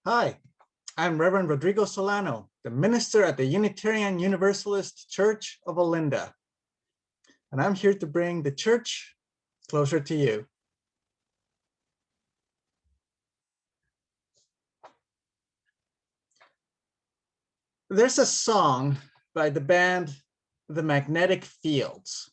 Hi, I'm Reverend Rodrigo Solano, the minister at the Unitarian Universalist Church of Olinda, and I'm here to bring the church closer to you. There's a song by the band The Magnetic Fields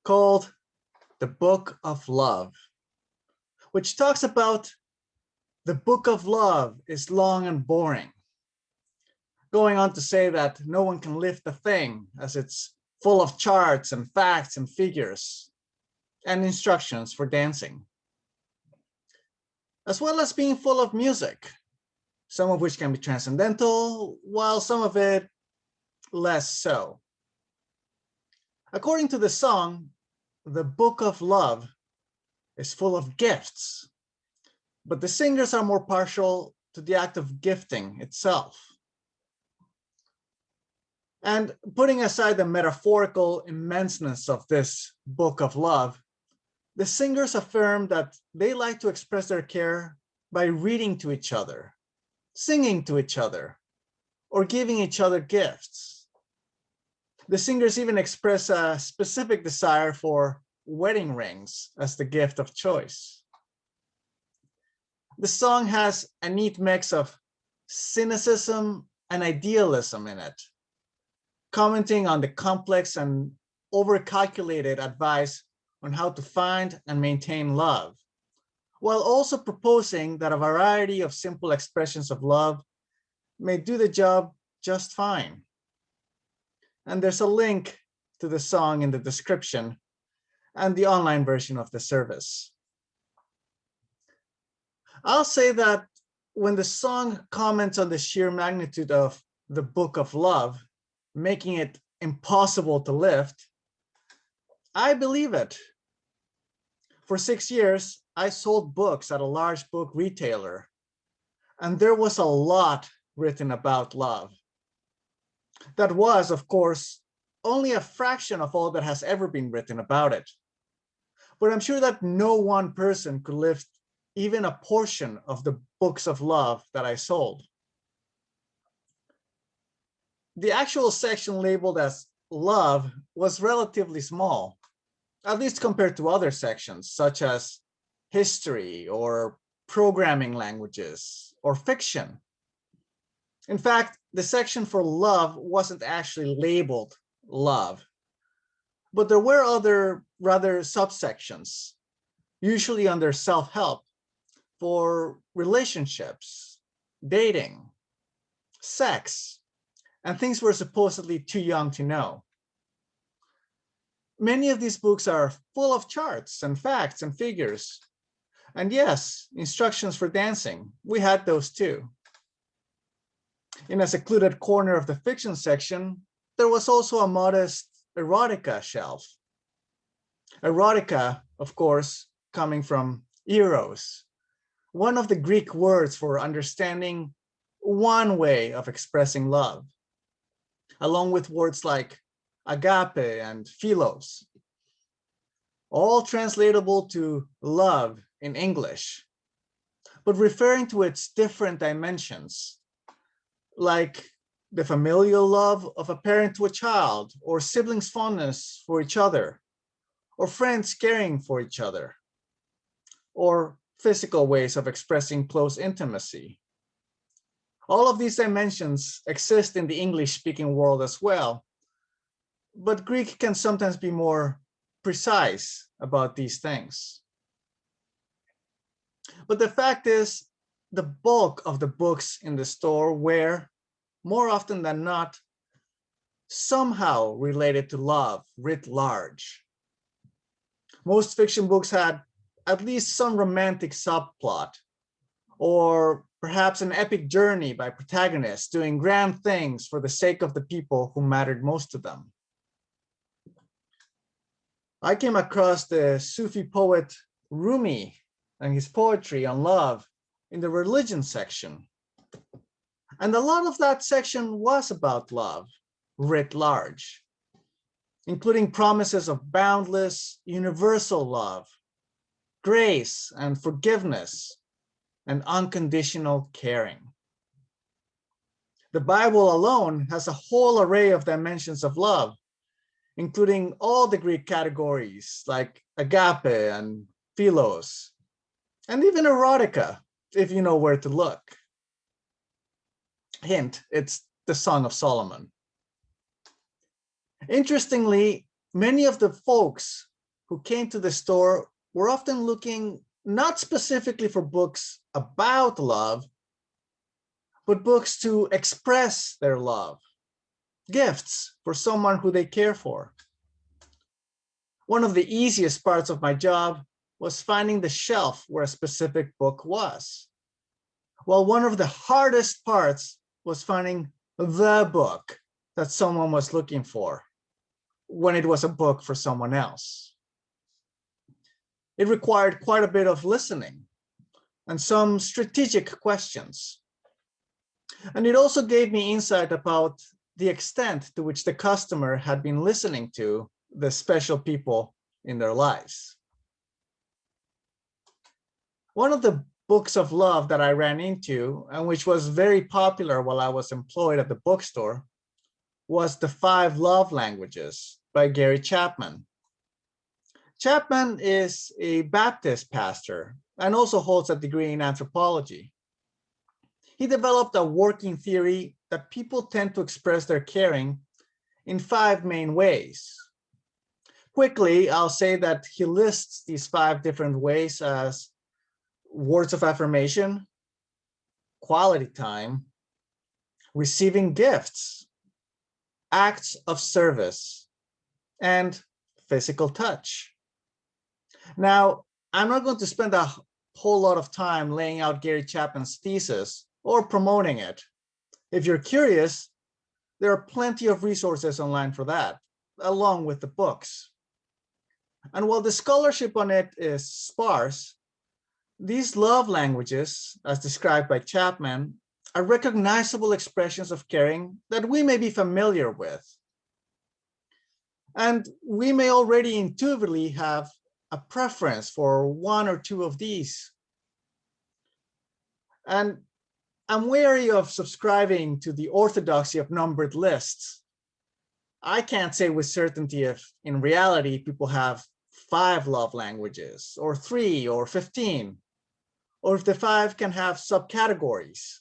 called The Book of Love, which talks about the book of love is long and boring, going on to say that no one can lift a thing as it's full of charts and facts and figures and instructions for dancing, as well as being full of music, some of which can be transcendental, while some of it less so. According to the song, the book of love is full of gifts, but the singers are more partial to the act of gifting itself. And putting aside the metaphorical immenseness of this book of love, the singers affirm that they like to express their care by reading to each other, singing to each other, or giving each other gifts. The singers even express a specific desire for wedding rings as the gift of choice. The song has a neat mix of cynicism and idealism in it, commenting on the complex and overcalculated advice on how to find and maintain love, while also proposing that a variety of simple expressions of love may do the job just fine. And there's a link to the song in the description and the online version of the service. I'll say that when the song comments on the sheer magnitude of the book of love, making it impossible to lift, I believe it. For 6 years, I sold books at a large book retailer, and there was a lot written about love. That was, of course, only a fraction of all that has ever been written about it. But I'm sure that no one person could lift even a portion of the books of love that I sold. The actual section labeled as love was relatively small, at least compared to other sections, such as history or programming languages or fiction. In fact, the section for love wasn't actually labeled love, but there were other rather subsections, usually under self-help, for relationships, dating, sex, and things we're supposedly too young to know. Many of these books are full of charts and facts and figures. And yes, instructions for dancing. We had those too. In a secluded corner of the fiction section, there was also a modest erotica shelf. Erotica, of course, coming from eros, one of the Greek words for understanding one way of expressing love, along with words like agape and philos, all translatable to love in English, but referring to its different dimensions, like the familial love of a parent to a child, or siblings' fondness for each other, or friends caring for each other, or physical ways of expressing close intimacy. All of these dimensions exist in the English-speaking world as well, but Greek can sometimes be more precise about these things. But the fact is, the bulk of the books in the store were, more often than not, somehow related to love writ large. Most fiction books had at least some romantic subplot, or perhaps an epic journey by protagonists doing grand things for the sake of the people who mattered most to them. I came across the Sufi poet Rumi and his poetry on love in the religion section. And a lot of that section was about love, writ large, including promises of boundless, universal love, grace and forgiveness, and unconditional caring. The Bible alone has a whole array of dimensions of love, including all the Greek categories like agape and philos, and even erotica, if you know where to look. Hint, it's the Song of Solomon. Interestingly, many of the folks who came to the store were often looking not specifically for books about love, but books to express their love, gifts for someone who they care for. One of the easiest parts of my job was finding the shelf where a specific book was, while one of the hardest parts was finding the book that someone was looking for when it was a book for someone else. It required quite a bit of listening and some strategic questions. And it also gave me insight about the extent to which the customer had been listening to the special people in their lives. One of the books of love that I ran into, and which was very popular while I was employed at the bookstore, was The 5 Love Languages by Gary Chapman. Chapman is a Baptist pastor and also holds a degree in anthropology. He developed a working theory that people tend to express their caring in 5 main ways. Quickly, I'll say that he lists these 5 different ways as words of affirmation, quality time, receiving gifts, acts of service, and physical touch. Now, I'm not going to spend a whole lot of time laying out Gary Chapman's thesis or promoting it. If you're curious, there are plenty of resources online for that, along with the books. And while the scholarship on it is sparse, these love languages, as described by Chapman, are recognizable expressions of caring that we may be familiar with. And we may already intuitively have a preference for 1 or 2 of these. And I'm wary of subscribing to the orthodoxy of numbered lists. I can't say with certainty if in reality people have 5 love languages, or 3, or 15, or if the 5 can have subcategories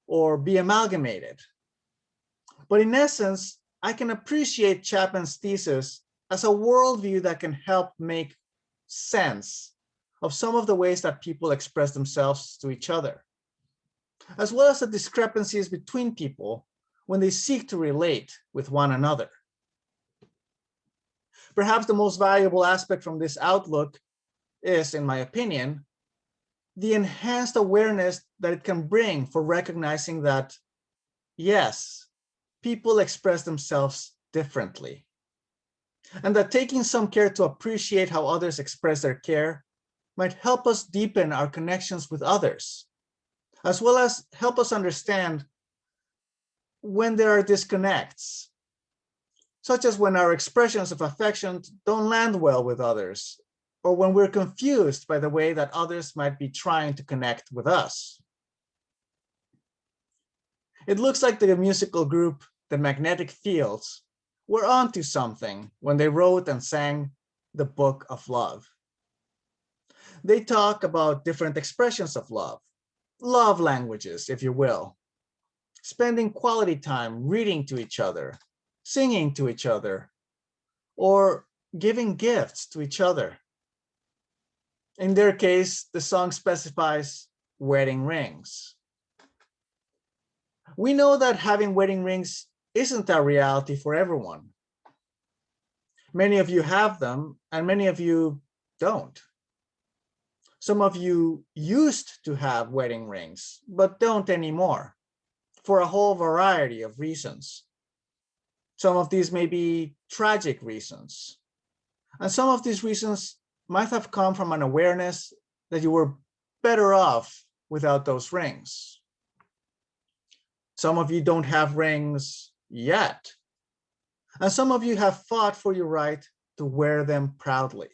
or be amalgamated. But in essence, I can appreciate Chapman's thesis as a worldview that can help make sense of some of the ways that people express themselves to each other, as well as the discrepancies between people when they seek to relate with one another. Perhaps the most valuable aspect from this outlook is, in my opinion, the enhanced awareness that it can bring for recognizing that, yes, people express themselves differently, and that taking some care to appreciate how others express their care might help us deepen our connections with others, as well as help us understand when there are disconnects, such as when our expressions of affection don't land well with others, or when we're confused by the way that others might be trying to connect with us. It looks like the musical group, the Magnetic Fields, were onto something when they wrote and sang the Book of Love. They talk about different expressions of love languages, if you will, spending quality time reading to each other, singing to each other, or giving gifts to each other. In their case, the song specifies wedding rings. We know that having wedding rings isn't a reality for everyone. Many of you have them, and many of you don't. Some of you used to have wedding rings, but don't anymore, for a whole variety of reasons. Some of these may be tragic reasons, and some of these reasons might have come from an awareness that you were better off without those rings. Some of you don't have rings yet, and some of you have fought for your right to wear them proudly.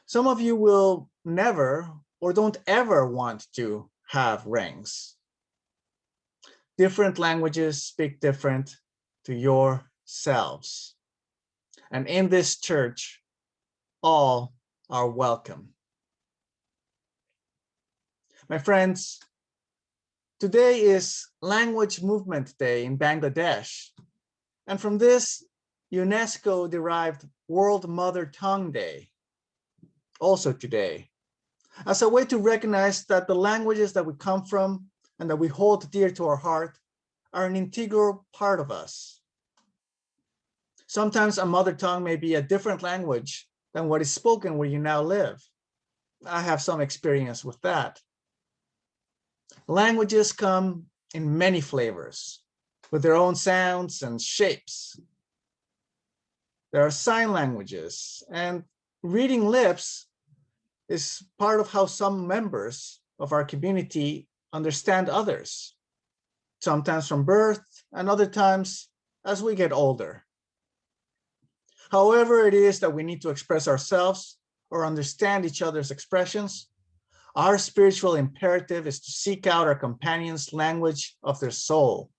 Some of you will never or don't ever want to have ranks. Different languages speak different to yourselves. And in this church, all are welcome. My friends, today is Language Movement Day in Bangladesh. And from this, UNESCO derived World Mother Tongue Day, also today, as a way to recognize that the languages that we come from and that we hold dear to our heart are an integral part of us. Sometimes a mother tongue may be a different language than what is spoken where you now live. I have some experience with that. Languages come in many flavors, with their own sounds and shapes. There are sign languages, and reading lips is part of how some members of our community understand others, sometimes from birth and other times as we get older. However it is that we need to express ourselves or understand each other's expressions, our spiritual imperative is to seek out our companion's language of their soul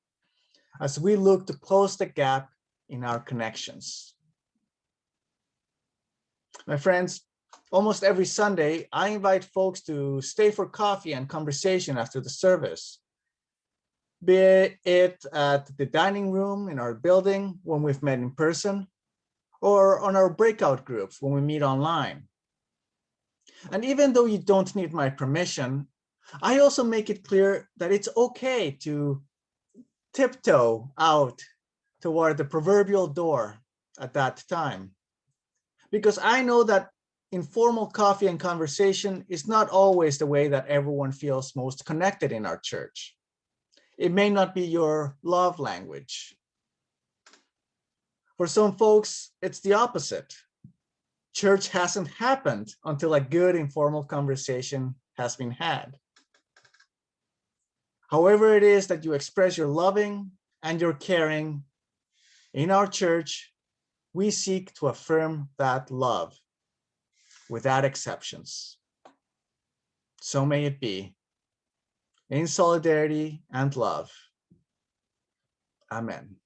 as we look to close the gap in our connections. My friends, almost every Sunday, I invite folks to stay for coffee and conversation after the service, be it at the dining room in our building when we've met in person, or on our breakout groups when we meet online. And even though you don't need my permission, I also make it clear that it's okay to tiptoe out toward the proverbial door at that time. Because I know that informal coffee and conversation is not always the way that everyone feels most connected in our church. It may not be your love language. For some folks, it's the opposite. Church hasn't happened until a good informal conversation has been had. However it is that you express your loving and your caring, in our church, we seek to affirm that love without exceptions. So may it be, in solidarity and love. Amen.